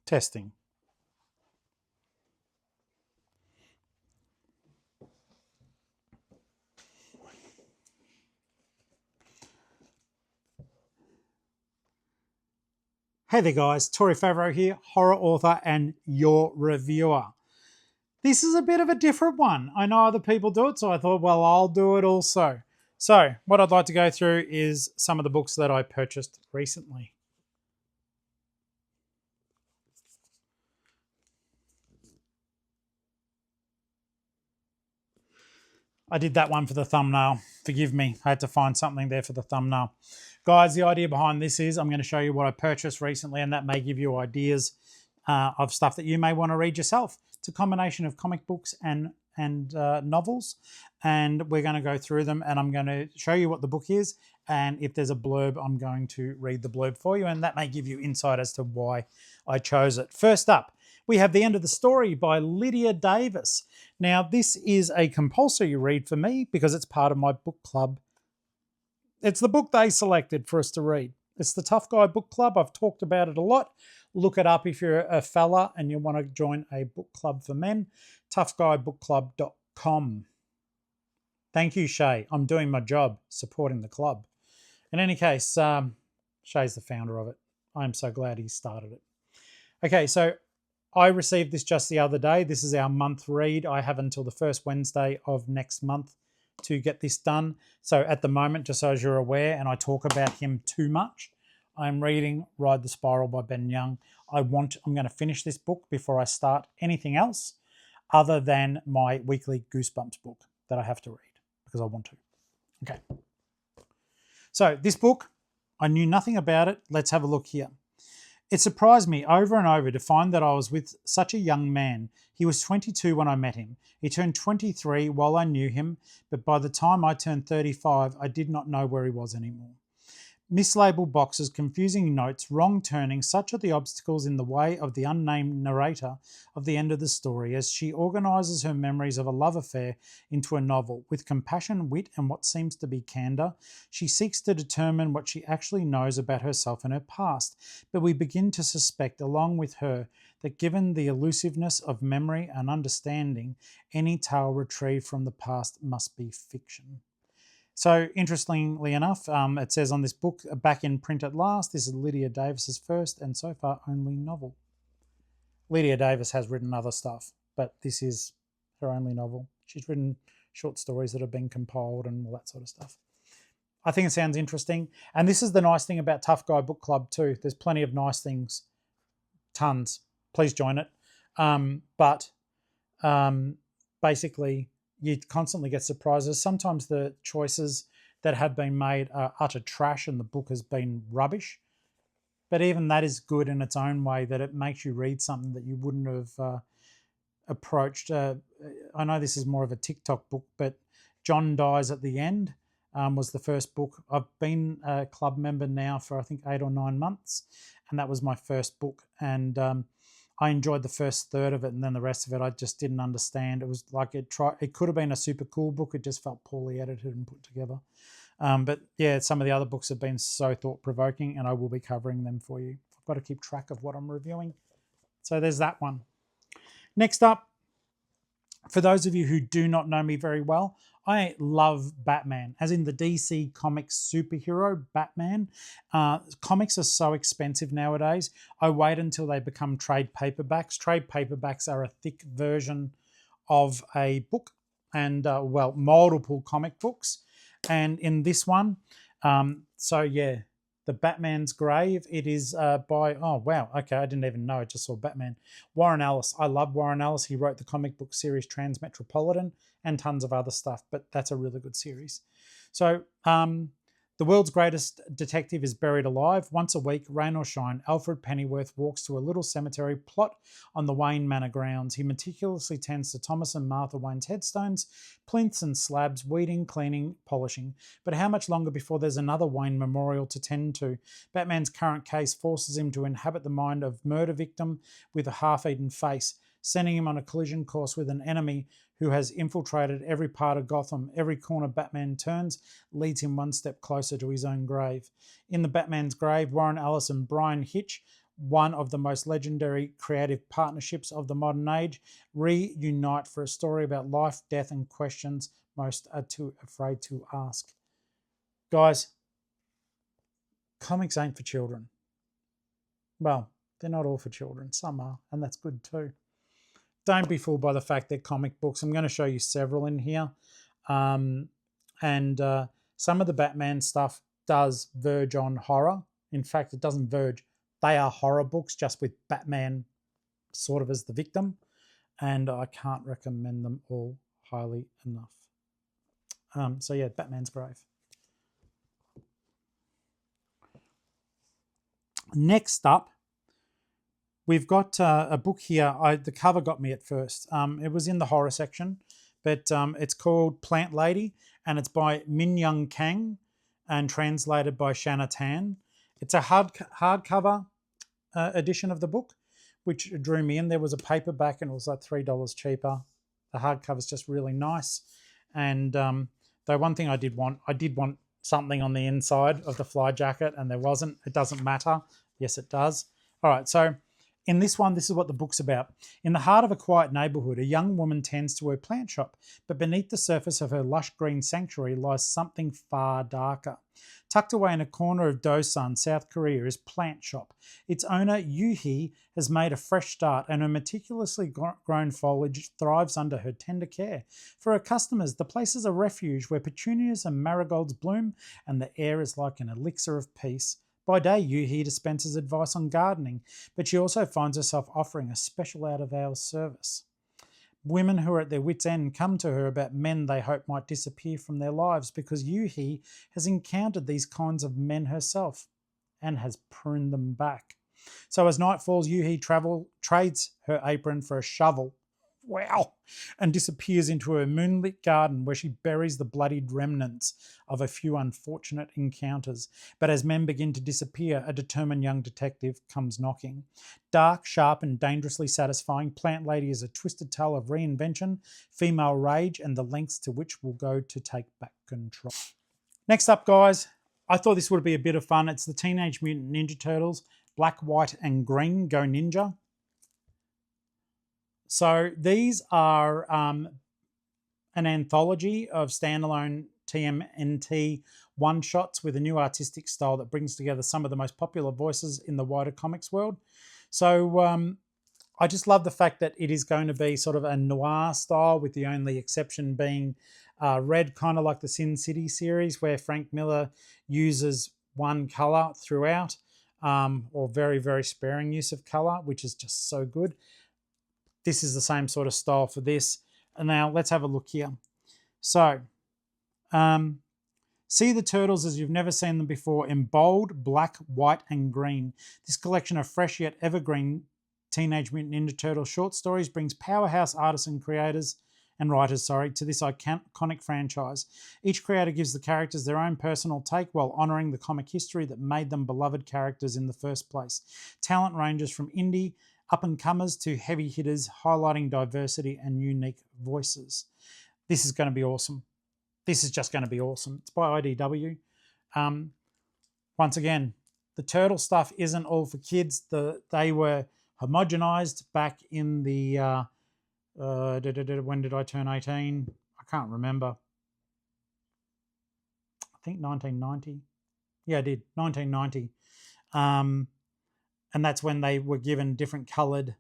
Testing. Hey there guys, Tory Favro here, horror author and your reviewer. This is a bit of a different one. I know other people do it, so I thought, well, I'll do it also. So what I'd like to go through is some of the books that I purchased recently. I did that one for the thumbnail. Forgive me, I had to find something there for the thumbnail. Guys, the idea behind this is I'm going to show you what I purchased recently, and that may give you ideas of stuff that you may want to read yourself. It's a combination of comic books and novels, and we're going to go through them, and I'm going to show you what the book is, and if there's a blurb, I'm going to read the blurb for you, and that may give you insight as to why I chose it. First up, we have The End of the Story by Lydia Davis. Now, this is a compulsory read for me because it's part of my book club. It's the book they selected for us to read. It's the Tough Guy Book Club. I've talked about it a lot. Look it up if you're a fella and you want to join a book club for men. toughguybookclub.com. Thank you, Shay. I'm doing my job supporting the club. In any case, Shay's the founder of it. I'm so glad he started it. Okay, so I received this just the other day. This is our month read. I have until the first Wednesday of next month to get this done. So at the moment, just so as you're aware, and I talk about him too much, I'm reading Ride the Spiral by Ben Young. I'm going to finish this book before I start anything else other than my weekly Goosebumps book that I have to read because I want to. Okay. So this book, I knew nothing about it. Let's have a look here. It surprised me over and over to find that I was with such a young man. He was 22 when I met him. He turned 23 while I knew him, but by the time I turned 35, I did not know where he was anymore. Mislabeled boxes, confusing notes, wrong turning, such are the obstacles in the way of the unnamed narrator of the end of the story as she organises her memories of a love affair into a novel. With compassion, wit, and what seems to be candour, she seeks to determine what she actually knows about herself and her past. But we begin to suspect, along with her, that given the elusiveness of memory and understanding, any tale retrieved from the past must be fiction. So interestingly enough, it says on this book, back in print at last, this is Lydia Davis's first and so far only novel. Lydia Davis has written other stuff, but this is her only novel. She's written short stories that have been compiled and all that sort of stuff. I think it sounds interesting. And this is the nice thing about Tough Guy Book Club too. There's plenty of nice things. Tons. Please join it. Basically, you constantly get surprises. Sometimes the choices that have been made are utter trash and the book has been rubbish. But even that is good in its own way, that it makes you read something that you wouldn't have approached. I know this is more of a TikTok book, but John Dies at the End was the first book. I've been a club member now for I think 8 or 9 months, and that was my first book. And I enjoyed the first third of it, and then the rest of it I just didn't understand. It was like it could have been a super cool book. It just felt poorly edited and put together. But yeah, some of the other books have been so thought-provoking, and I will be covering them for you. I've got to keep track of what I'm reviewing. So there's that one. Next up, for those of you who do not know me very well, I love Batman, as in the DC Comics superhero Batman. Comics are so expensive nowadays. I wait until they become trade paperbacks. Trade paperbacks are a thick version of a book and, well, multiple comic books. And in this one, so yeah, The Batman's Grave. It is by, oh, wow, okay, I didn't even know. I just saw Batman. Warren Ellis. I love Warren Ellis. He wrote the comic book series Transmetropolitan and tons of other stuff, but that's a really good series. So the world's greatest detective is buried alive. Once a week, rain or shine, Alfred Pennyworth walks to a little cemetery plot on the Wayne Manor grounds. He meticulously tends to Thomas and Martha Wayne's headstones, plinths and slabs, weeding, cleaning, polishing. But how much longer before there's another Wayne memorial to tend to? Batman's current case forces him to inhabit the mind of murder victim with a half-eaten face, sending him on a collision course with an enemy who has infiltrated every part of Gotham. Every corner Batman turns leads him one step closer to his own grave. In The Batman's Grave, Warren Ellis and Brian Hitch one of the most legendary creative partnerships of the modern age, reunite for a story about life, death, and questions most are too afraid to ask. Guys, comics ain't for children. Well, they're not all for children. Some are, and that's good too. Don't be fooled by the fact they're comic books. I'm going to show you several in here. And some of the Batman stuff does verge on horror. In fact, it doesn't verge. They are horror books, just with Batman sort of as the victim. And I can't recommend them all highly enough. So yeah, Batman's Grave. Next up, we've got a book here. The cover got me at first. It was in the horror section, but it's called Plant Lady, and it's by Min Young Kang and translated by Shanna Tan. It's a hardcover edition of the book, which drew me in. There was a paperback, and it was like $3 cheaper. The hardcover's just really nice. And though one thing I did want something on the inside of the fly jacket, and there wasn't. It doesn't matter. Yes, it does. All right, so in this one, this is what the book's about. In the heart of a quiet neighbourhood, a young woman tends to her plant shop, but beneath the surface of her lush green sanctuary lies something far darker. Tucked away in a corner of Dosan, South Korea, is Plant Shop. Its owner, Yoo-hee, has made a fresh start, and her meticulously grown foliage thrives under her tender care. For her customers, the place is a refuge where petunias and marigolds bloom, and the air is like an elixir of peace. By day, Yoo-hee dispenses advice on gardening, but she also finds herself offering a special out-of-hours service. Women who are at their wits' end come to her about men they hope might disappear from their lives, because Yoo-hee has encountered these kinds of men herself and has pruned them back. So as night falls, Yoo-hee trades her apron for a shovel. Wow! And disappears into her moonlit garden, where she buries the bloodied remnants of a few unfortunate encounters. But as men begin to disappear, a determined young detective comes knocking. Dark, sharp, and dangerously satisfying, Plant Lady is a twisted tale of reinvention, female rage, and the lengths to which we'll go to take back control. Next up, guys, I thought this would be a bit of fun. It's the Teenage Mutant Ninja Turtles, Black, White, and Green, Go Ninja. So these are an anthology of standalone TMNT one-shots with a new artistic style that brings together some of the most popular voices in the wider comics world. So I just love the fact that it is going to be sort of a noir style, with the only exception being red, kind of like the Sin City series, where Frank Miller uses one colour throughout, or very, very sparing use of colour, which is just so good. This is the same sort of style for this. And now let's have a look here. So, see the turtles as you've never seen them before in bold, black, white, and green. This collection of fresh yet evergreen Teenage Mutant Ninja Turtles short stories brings powerhouse artists and writers to this iconic franchise. Each creator gives the characters their own personal take while honouring the comic history that made them beloved characters in the first place. Talent ranges from indie up-and-comers to heavy hitters, highlighting diversity and unique voices. This is going to be awesome. This is just going to be awesome. It's by IDW. Once again, the turtle stuff isn't all for kids. They were homogenized back in the... when did I turn 18? I can't remember. I think 1990. Yeah, I did. 1990. And that's when they were given different coloured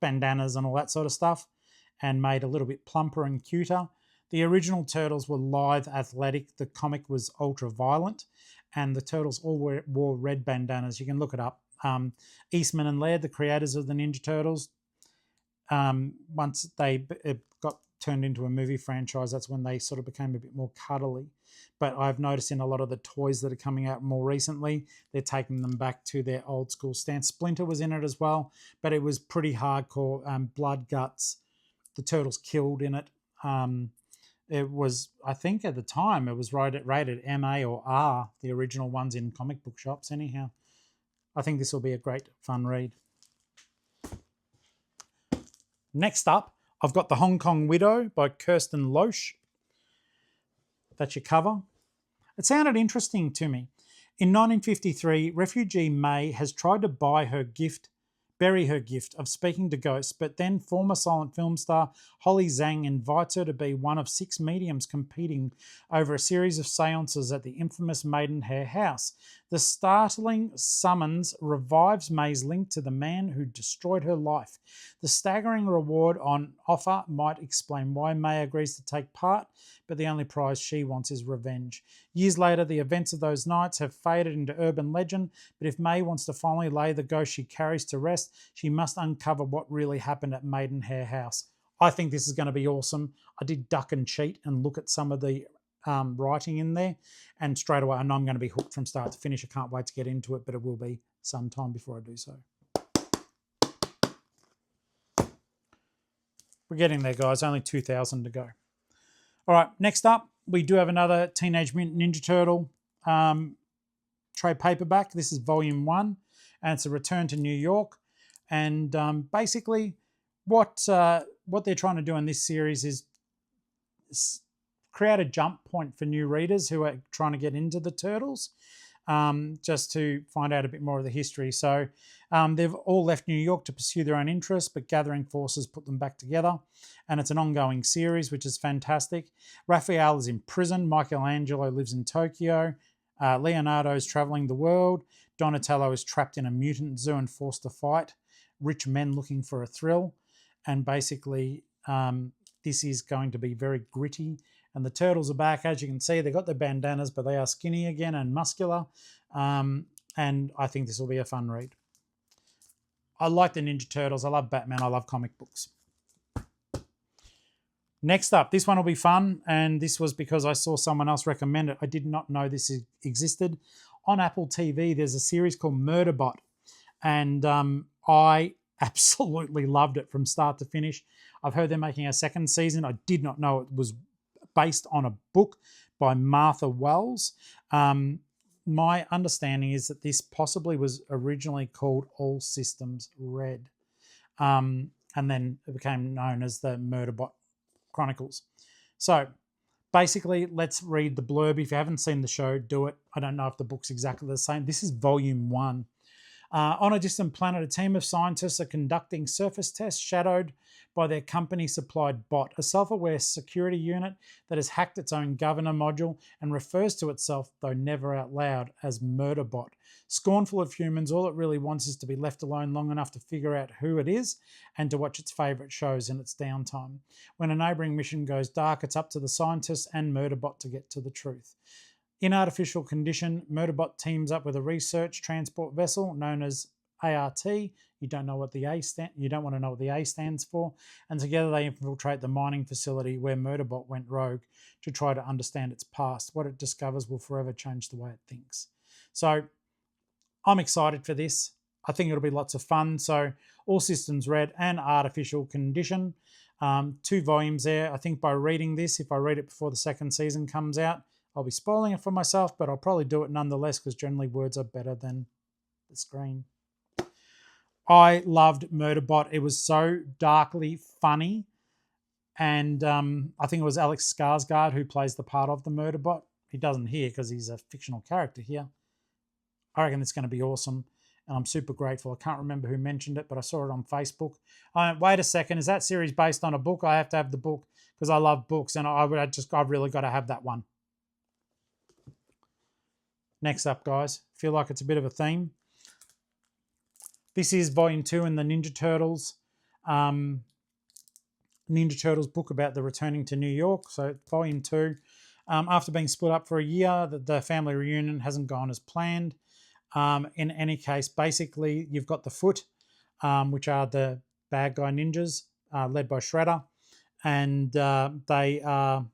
bandanas and all that sort of stuff, and made a little bit plumper and cuter. The original Turtles were lithe, athletic. The comic was ultra violent, and the Turtles all wore red bandanas. You can look it up. Eastman and Laird, the creators of the Ninja Turtles, once they got turned into a movie franchise, that's when they sort of became a bit more cuddly. But I've noticed in a lot of the toys that are coming out more recently, they're taking them back to their old school stance. Splinter was in it as well, but it was pretty hardcore, blood, guts. The Turtles killed in it. It was, I think at the time, it was rated MA or R, the original ones in comic book shops anyhow. I think this will be a great fun read. Next up, I've got The Hong Kong Widow by Kirsten Loesch. That's your cover. It sounded interesting to me. In 1953, refugee May has tried to bury her gift of speaking to ghosts, but then former silent film star Holly Zhang invites her to be one of 6 mediums competing over a series of seances at the infamous Maidenhair House. The startling summons revives May's link to the man who destroyed her life. The staggering reward on offer might explain why May agrees to take part, but the only prize she wants is revenge. Years later, the events of those nights have faded into urban legend, but if May wants to finally lay the ghost she carries to rest, she must uncover what really happened at Maidenhair House. I think this is going to be awesome. I did duck and cheat and look at some of the writing in there, and straight away I know I'm going to be hooked from start to finish. I can't wait to get into it, but it will be some time before I do so. We're getting there, guys. Only 2,000 to go. All right, next up, we do have another Teenage Mutant Ninja Turtle trade paperback. This is volume 1, and it's a return to New York. And basically, what they're trying to do in this series is create a jump point for new readers who are trying to get into the Turtles, just to find out a bit more of the history. So they've all left New York to pursue their own interests, but gathering forces put them back together. And it's an ongoing series, which is fantastic. Raphael is in prison. Michelangelo lives in Tokyo. Leonardo is traveling the world. Donatello is trapped in a mutant zoo and forced to fight rich men looking for a thrill. And basically, this is going to be very gritty. And the Turtles are back. As you can see, they've got their bandanas, but they are skinny again and muscular. And I think this will be a fun read. I like the Ninja Turtles. I love Batman. I love comic books. Next up, this one will be fun. And this was because I saw someone else recommend it. I did not know this existed. On Apple TV, there's a series called Murderbot. And I absolutely loved it from start to finish. I've heard they're making a second season. I did not know it was based on a book by Martha Wells. My understanding is that this possibly was originally called All Systems Red, and then it became known as the Murderbot Chronicles. So basically, let's read the blurb. If you haven't seen the show, do it. I don't know if the book's exactly the same. This is volume 1. On a distant planet, a team of scientists are conducting surface tests shadowed by their company-supplied bot, a self-aware security unit that has hacked its own governor module and refers to itself, though never out loud, as Murderbot. Scornful of humans, all it really wants is to be left alone long enough to figure out who it is and to watch its favourite shows in its downtime. When a neighbouring mission goes dark, it's up to the scientists and Murderbot to get to the truth. In artificial condition, Murderbot teams up with a research transport vessel known as ART. You don't want to know what the A stands for. And together they infiltrate the mining facility where Murderbot went rogue to try to understand its past. What it discovers will forever change the way it thinks. So I'm excited for this. I think it'll be lots of fun. So All Systems Red and Artificial Condition. 2 volumes there. I think by reading this, if I read it before the second season comes out, I'll be spoiling it for myself, but I'll probably do it nonetheless because generally words are better than the screen. I loved Murderbot. It was so darkly funny. And I think it was Alex Skarsgård who plays the part of the Murderbot. He doesn't here because he's a fictional character here. I reckon it's going to be awesome. And I'm super grateful. I can't remember who mentioned it, but I saw it on Facebook. Wait a second. Is that series based on a book? I have to have the book because I love books. And I've really got to have that one. Next up, guys, feel like it's a bit of a theme. This is volume 2 in the Ninja Turtles book about the returning to New York. So volume 2. After being split up for a year, the family reunion hasn't gone as planned. In any case, basically, you've got the Foot, which are the bad guy ninjas led by Shredder. And they are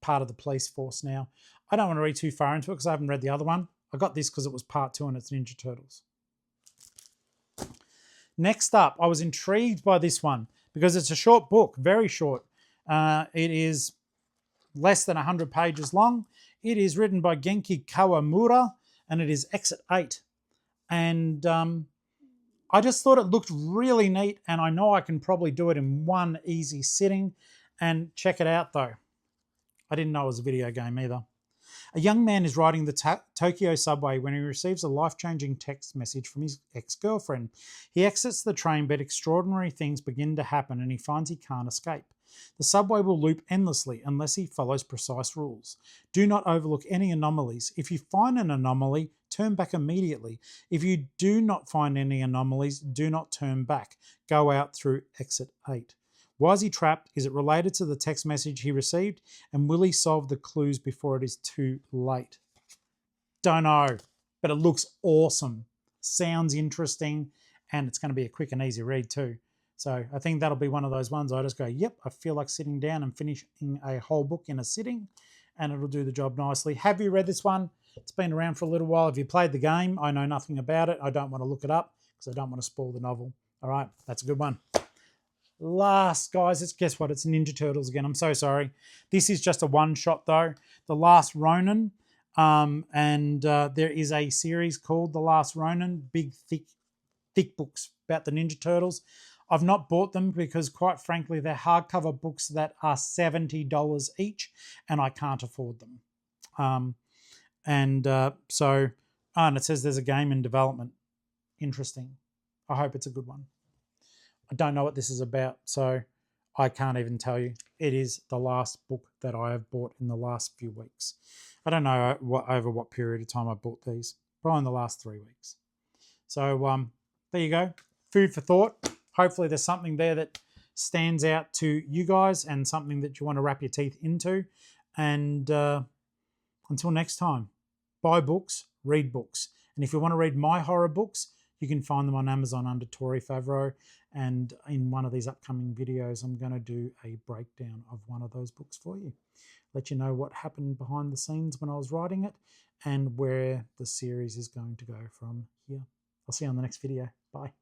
part of the police force now. I don't want to read too far into it because I haven't read the other one. I got this because it was part 2 and it's Ninja Turtles. Next up, I was intrigued by this one because it's a short book, very short. It is less than 100 pages long. It is written by Genki Kawamura and it is Exit 8. And I just thought it looked really neat and I know I can probably do it in one easy sitting. And check it out though. I didn't know it was a video game either. A young man is riding the Tokyo subway when he receives a life-changing text message from his ex-girlfriend. He exits the train, but extraordinary things begin to happen and he finds he can't escape. The subway will loop endlessly unless he follows precise rules. Do not overlook any anomalies. If you find an anomaly, turn back immediately. If you do not find any anomalies, do not turn back. Go out through exit 8. Why is he trapped? Is it related to the text message he received? And will he solve the clues before it is too late? Don't know, but it looks awesome. Sounds interesting, and it's going to be a quick and easy read too. So I think that'll be one of those ones I just go, yep, I feel like sitting down and finishing a whole book in a sitting, and it'll do the job nicely. Have you read this one? It's been around for a little while. Have you played the game? I know nothing about it. I don't want to look it up because I don't want to spoil the novel. All right, that's a good one. Last, guys, guess what? It's Ninja Turtles again. I'm so sorry. This is just a one-shot, though. The Last Ronin, there is a series called The Last Ronin, big, thick books about the Ninja Turtles. I've not bought them because, quite frankly, they're hardcover books that are $70 each, and I can't afford them. And it says there's a game in development. Interesting. I hope it's a good one. I don't know what this is about, so I can't even tell you. It is the last book that I have bought in the last few weeks. I don't know over what period of time I bought these, probably in the last 3 weeks. So there you go. Food for thought. Hopefully there's something there that stands out to you guys and something that you want to wrap your teeth into. And until next time, buy books, read books. And if you want to read my horror books, you can find them on Amazon under Tory Favro. And in one of these upcoming videos, I'm going to do a breakdown of one of those books for you. Let you know what happened behind the scenes when I was writing it and where the series is going to go from here. I'll see you on the next video. Bye.